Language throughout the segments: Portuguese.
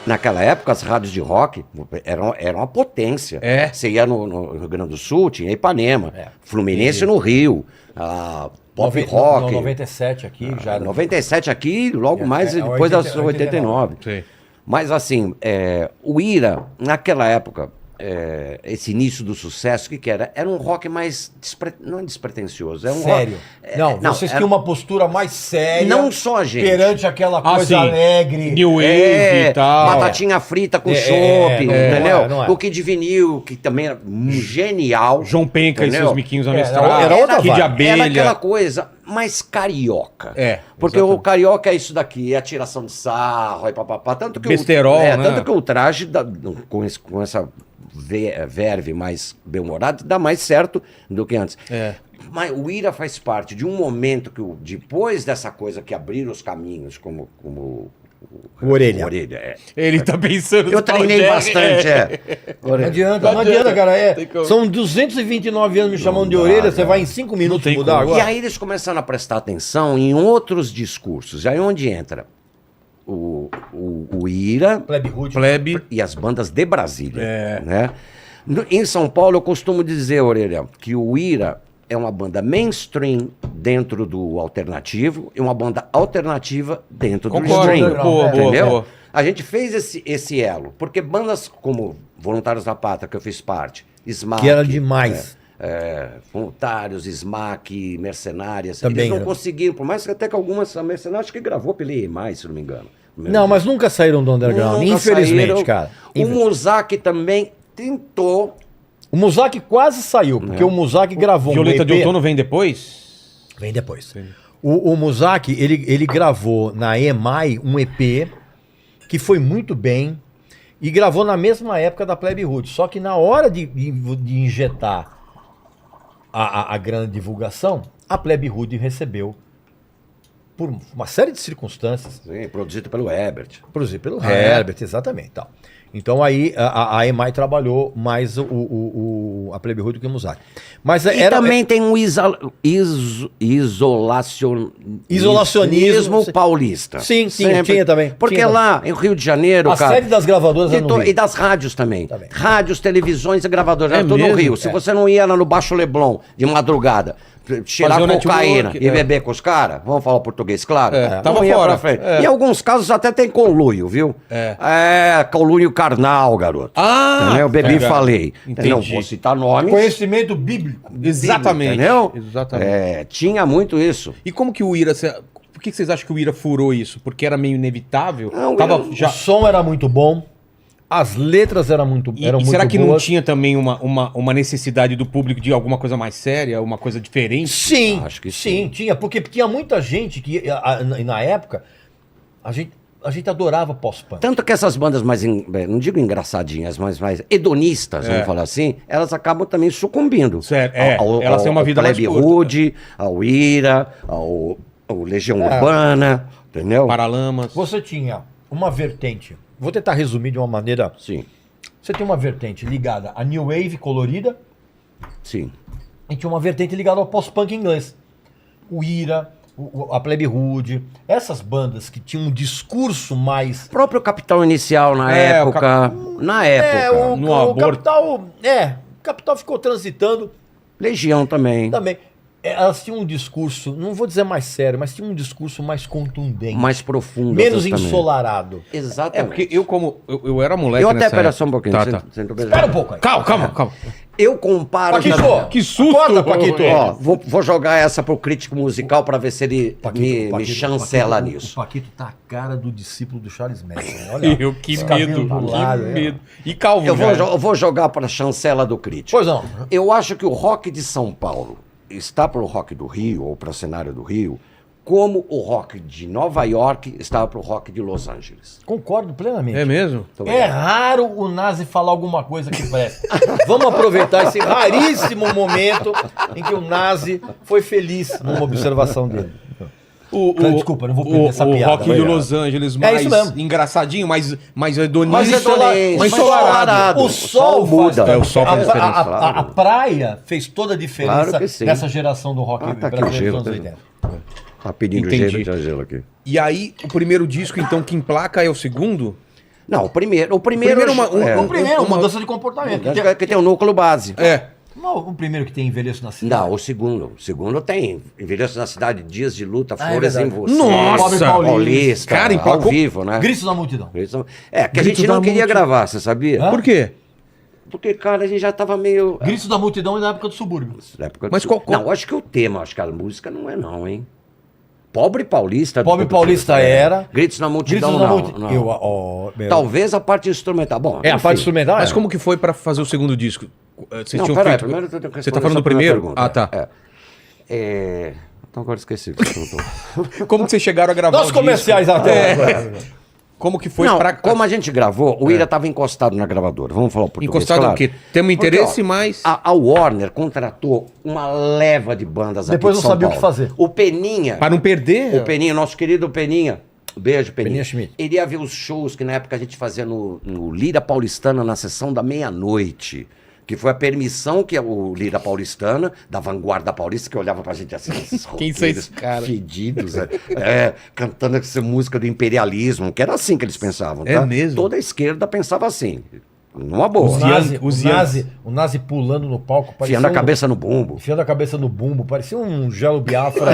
naquela época, as rádios de rock eram uma potência. É. Você ia no Rio Grande do Sul, tinha Ipanema, Fluminense no Rio, Pop Rock. 97 aqui já. 97 aqui, logo mais depois das 89. Sim. Mas assim, o Ira, naquela época, esse início do sucesso, o que era? Era um rock mais, não é despretensioso. Sério? Não, vocês tinham uma postura mais séria. Não só a gente. Perante aquela coisa sim. alegre. New Wave e tal. Batatinha frita com chopp, entendeu? não é. O Kid Vinil, que também era genial. João Penca entendeu? e seus miquinhos Era amestrados. outra Kid vibe. Abelha. Era aquela coisa mais carioca. Porque exatamente. o carioca é isso daqui, é a tiração de sarro, papapá. Tanto que Besterol, né? Tanto que o traje, com essa verve mais bem-humorada, dá mais certo do que antes. Mas o Ira faz parte de um momento que, depois dessa coisa que abriram os caminhos, como O Orelha. Ele tá pensando... Eu treinei bastante, Não adianta, cara. São 229 anos me chamando de orelha, você vai em 5 minutos tem mudar como. E agora. aí eles começaram a prestar atenção em outros discursos. E aí onde entra o Ira Plebe. e as bandas de Brasília. Né? Em São Paulo, eu costumo dizer, Orelha, que o Ira é uma banda mainstream dentro do alternativo e uma banda alternativa dentro do stream. Entendeu? A gente fez esse elo, porque bandas como Voluntários da Pátria, que eu fiz parte, Smack... Que era demais. Voluntários, Smack, Mercenárias, Também eles não era. conseguiram, por mais que até que algumas, a Mercenários acho que gravou pela EMI, se não me engano. Não, mas nunca saíram do underground, Nunca infelizmente, saíram. cara. O Muzak também tentou. O Muzak quase saiu, porque o Muzak gravou Violeta um de EP. Outono vem depois? Vem depois. O Muzak, ele gravou na EMI um EP que foi muito bem e gravou na mesma época da Plebe Hood. Só que na hora de injetar a grande divulgação, a Plebe Hood recebeu, por uma série de circunstâncias, Sim, produzido pelo Herbert. produzido pelo Herbert, exatamente. Tal. Então aí a EMI trabalhou mais a Plebe Hood do que o Muzak. Mas E também tem um isolacionismo paulista. Sim, Sempre. tinha também. Porque Tinha lá em Rio de Janeiro, a sede das gravadoras era no Rio. e das rádios também. Também. Rádios, televisões e gravadoras. Era tudo no mesmo? Rio. Se você não ia lá no Baixo Leblon de madrugada, cheirar Fazer o cocaína network, e beber com os caras, vamos falar português, claro. Tava não ia fora. pra frente. Em alguns casos até tem conluio, viu? Conluio carnal, garoto. Entendeu? Bebi e falei. Entendi. Não vou citar nomes. Conhecimento bíblico. Exatamente. Entendeu? Exatamente. Tinha muito isso. E como que o Ira... Por que vocês acham que o Ira furou isso? Porque era meio inevitável? Não, O som era muito bom, as letras eram muito boas. Será que não tinha também uma necessidade do público de alguma coisa mais séria, uma coisa diferente? Sim, Acho que sim, tinha, porque tinha muita gente que, na época, a gente adorava pós-punk. Tanto que essas bandas mais, não digo engraçadinhas, mas mais hedonistas, vamos falar assim, elas acabam também sucumbindo. Certo, elas têm uma vida mais Plebe curta. Hood, ao Ira, ao Legião Urbana, entendeu? Paralamas. Você tinha uma vertente, vou tentar resumir de uma maneira. Sim, Você tem uma vertente ligada à New Wave colorida sim. e tinha uma vertente ligada ao pós-punk inglês. O Ira, a Plebe Hood, essas bandas que tinham um discurso mais... O próprio Capital Inicial na época. Na época. No aborto. O Capital ficou transitando Legião também. Elas tinham um discurso, não vou dizer mais sério, mas tinham um discurso mais contundente. Mais profundo. Menos também. ensolarado. Exatamente. Porque eu era moleque Eu até, nessa pera época. só um pouquinho. Tá, sem- tá. sem tu Espera um pouco aí. Calma. Eu comparo... Paquito, Que susto! Acorda, Paquito. Ó, vou jogar essa pro crítico musical pra ver se ele me chancela O nisso. Paquito tá a cara do discípulo do Charles Manson. Olha, Que os cabelos medo, do lado, que é. medo. E calvo, Eu vou jogar pra chancela do crítico. Pois não. Eu acho que o rock de São Paulo está pro rock do Rio, ou pro cenário do Rio, como o rock de Nova York estava pro rock de Los Angeles. Concordo plenamente. É mesmo? É raro o Nazi falar alguma coisa que presta. Vamos aproveitar esse raríssimo momento em que o Nazi foi feliz numa observação dele. Desculpa, não vou perder essa piada. O rock de Los Angeles É mais isso mesmo. engraçadinho, mais hedonista. Mais hedonista, mais mais ensolarado. ensolarado. O sol muda. faz, O sol faz diferença, a praia fez toda a diferença Claro que sim. nessa geração do rock Tá aqui o brasileiro gelo. dos anos 80. Tá pedindo Entendi. gelo aqui. E aí, o primeiro disco, então, que emplaca é o segundo? Não, o primeiro Primeiro uma- O primeiro, mudança de comportamento. que tem o núcleo base. Não, o primeiro que tem envelheço na cidade. Não, o segundo. O segundo tem. Envelheço na cidade, dias de luta, Ah, é flores em verdade. você. Nossa! Pobre Paulista. Cara, ao emplacou- vivo, né? Gritos da multidão. É, que a Grito gente não da queria multidão. gravar, você sabia? Hã? Por quê? Porque, cara, a gente já tava meio... Gritos da multidão é da época do subúrbio. Na época Mas do- qual- Não, acho que o tema, acho que a música não é não, hein? Pobre Paulista... Pobre Paulista era. Gritos na multidão, Gritos da não. multidão. não. Meu. Talvez a parte instrumental. Bom, É, a enfim. parte instrumental. Mas é. como que foi pra fazer o segundo disco? Vocês Não, tinham peraí, feito... primeiro eu tenho que Você tá responder falando essa do primeiro? primeira pergunta. Ah, tá. Então agora esqueci o que você perguntou. Como que vocês chegaram a gravar Nossos o disco? comerciais até. Como que foi Não, pra... como a gente gravou, o Ira estava encostado na gravadora. Vamos falar o português, Encostado claro. no quê? Temos interesse, Porque, ó, mas... A Warner contratou uma leva de bandas Depois aqui de não São sabia o Paulo. que fazer. O Peninha, Pra não perder... o Peninha, nosso querido Peninha, beijo Peninha. Peninha Schmidt. Ele ia ver os shows que na época a gente fazia no Lira Paulistana, na sessão da meia-noite. Que foi a permissão que o Lira Paulistana, da Vanguarda Paulista, que olhava pra gente assim, esses Quem são esses roqueiros caras? fedidos, cantando essa música do imperialismo, que era assim que eles pensavam, É tá? mesmo? Toda a esquerda pensava assim, numa boa. O nazi pulando no palco. parecia Enfiando a um- cabeça no bumbo. Enfiando a cabeça no bumbo. Parecia um gelo Biafra.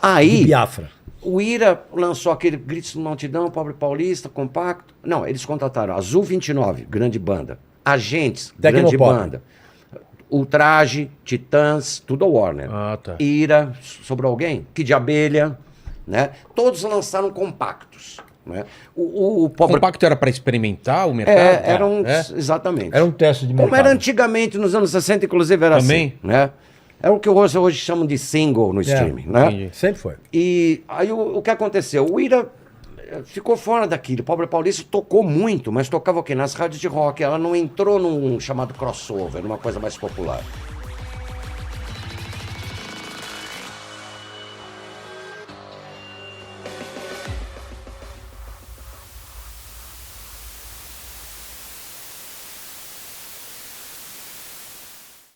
Aí, Biafra. o Ira lançou aquele Gritos de Multidão, Pobre Paulista, compacto. Não, eles contrataram Azul 29, grande banda. Agentes, grande Tecnopop. banda. Ultraje, Titãs, tudo a Warner. Ah, tá. Ira, sobrou alguém? Kid de Abelha, né? Todos lançaram compactos, né? O O Pobre... compacto era pra experimentar o mercado? era um... É? Exatamente. Era um teste de mercado. Como era antigamente, nos anos 60, inclusive, era Também? assim, né? É o que hoje chamam de single no streaming, né? entendi. Sempre foi. E aí o que aconteceu? O Ira ficou fora daquilo. Pobre Paulista tocou muito, mas tocava o quê? Nas rádios de rock. Ela não entrou num chamado crossover, numa coisa mais popular.